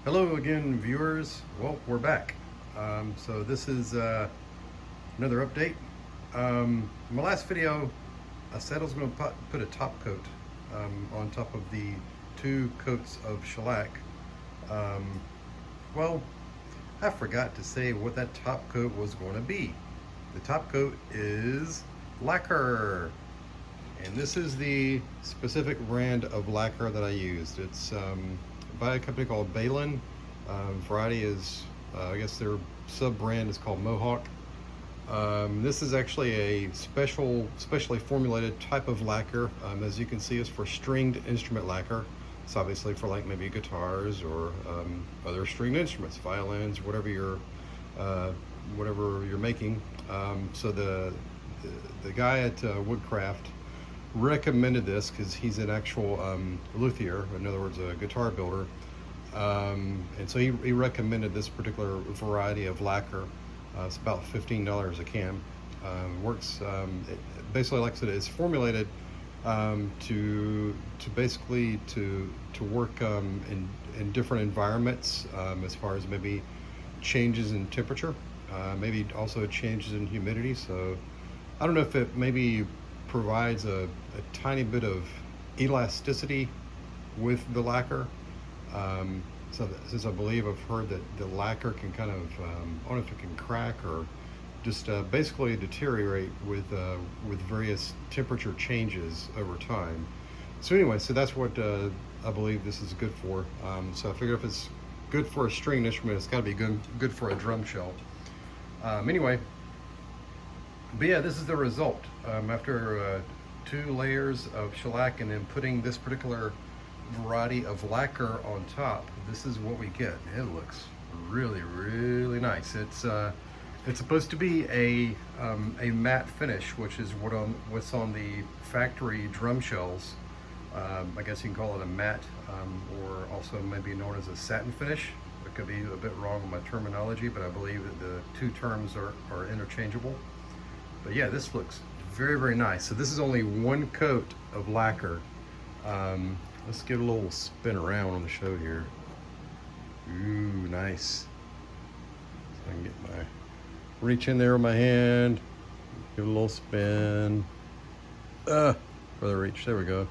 Hello again, viewers. Well, we're back. So this is another update. In my last video, I said I was going to put a top coat on top of the 2 coats of shellac. Um, well, I forgot to say what that top coat was going to be. The top coat is lacquer. And this is the specific brand of lacquer that I used. It's by a company called Balin. Variety is, I guess their sub brand is called Mohawk. This is actually a specially formulated type of lacquer. As you can see, it's for stringed instrument lacquer. It's obviously for like maybe guitars or other stringed instruments, violins, whatever you're making. So the guy at Woodcraft recommended this because he's an actual luthier, in other words, a guitar builder. And so he recommended this particular variety of lacquer. It's about $15 a can. Works basically, like I said, it's formulated to basically to work in different environments, as far as maybe changes in temperature, maybe also changes in humidity. So I don't know if it maybe provides a tiny bit of elasticity with the lacquer. So since I believe I've heard that the lacquer can kind of, I don't know if it can crack or just basically deteriorate with various temperature changes over time. So anyway, so that's what I believe this is good for. So I figure if it's good for a stringed instrument, it's got to be good for a drum shell. Anyway, but yeah, this is the result. After 2 layers of shellac and then putting this particular variety of lacquer on top, this is what we get. It looks really nice. It's supposed to be a matte finish, which is what's on the factory drum shells. I guess you can call it a matte, or also maybe known as a satin finish. I could be a bit wrong with my terminology, but I believe that the 2 terms are interchangeable. But yeah, this looks very nice. So this is only 1 coat of lacquer. Let's get a little spin around on the show here. Ooh, nice. So I can get my reach in there with my hand, give it a little spin. Further reach, there we go.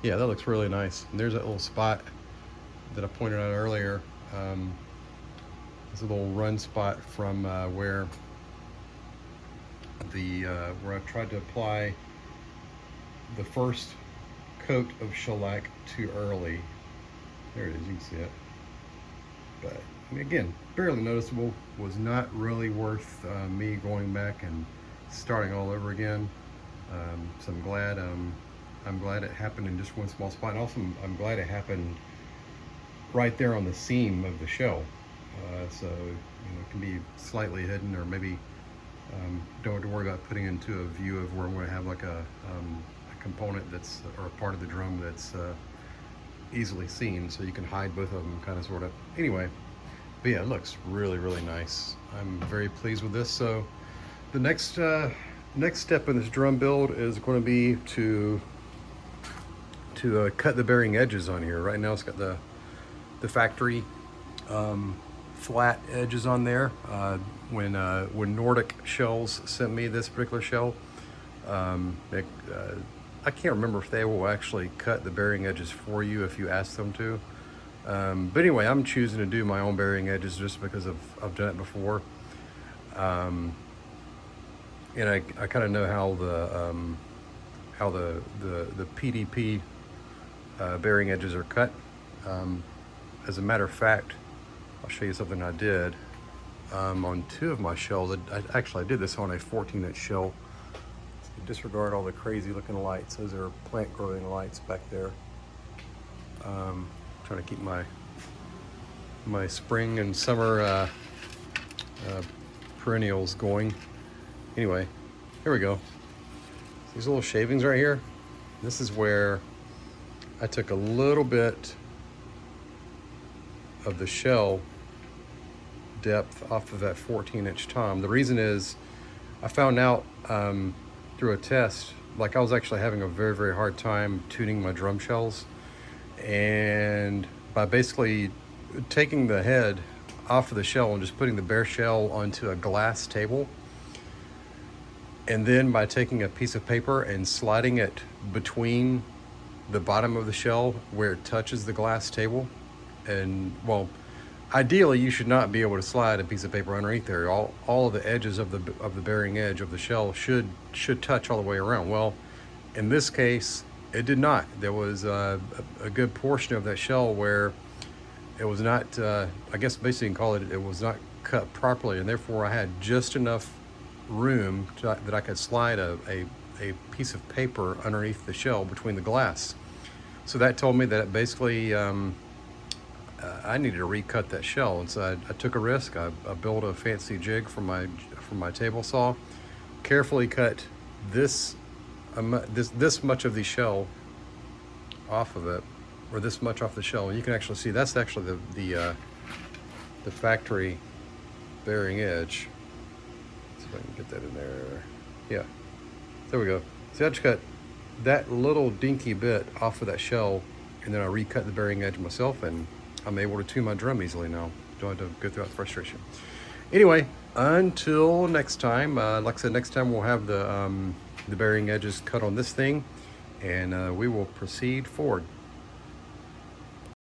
Yeah, that looks really nice. And there's that little spot that I pointed out earlier. It's a little run spot from where I tried to apply the first coat of shellac too early. There it is, you can see it. But I mean, again, barely noticeable. Was not really worth me going back and starting all over again. So I'm glad it happened in just one small spot. And also, I'm glad it happened right there on the seam of the shell. So it can be slightly hidden, or maybe don't have to worry about putting into a view of where I'm going to have like a component that's, or a part of the drum that's easily seen, so you can hide both of them, kind of, sort of. Anyway, but yeah, it looks really nice. I'm very pleased with this. So the next step in this drum build is going to be to cut the bearing edges on here. Right now it's got the factory flat edges on there. When Nordic shells sent me this particular shell, I can't remember if they will actually cut the bearing edges for you if you ask them to. But anyway, I'm choosing to do my own bearing edges just because I've done it before. And I kind of know how the PDP bearing edges are cut. As a matter of fact, I'll show you something I did on 2 of my shells. I did this on a 14-inch shell. Disregard all the crazy looking lights. Those are plant growing lights back there. Trying to keep my spring and summer perennials going. Anyway, here we go. These little shavings right here. This is where I took a little bit of the shell depth off of that 14-inch tom. The reason is I found out through a test, like I was actually having a very hard time tuning my drum shells, and by basically taking the head off of the shell and just putting the bare shell onto a glass table. And then by taking a piece of paper and sliding it between the bottom of the shell where it touches the glass table. And well, ideally you should not be able to slide a piece of paper underneath there. All of the edges of the bearing edge of the shell should touch all the way around. Well, in this case, it did not. There was a good portion of that shell where it was not, I guess basically you can call it, it was not cut properly, and therefore I had just enough room that I could slide a piece of paper underneath the shell between the glass. So that told me that basically I needed to recut that shell, and so I took a risk. I built a fancy jig from my table saw, carefully cut this much of the shell off of it, or this much off the shell, and you can actually see that's actually the factory bearing edge. Let's see if I can get that in there. Yeah, there we go. See, I just cut that little dinky bit off of that shell, and then I recut the bearing edge myself, and I'm able to tune my drum easily now. Don't have to go through that frustration. Anyway, until next time, like I said, next time we'll have the bearing edges cut on this thing, and we will proceed forward.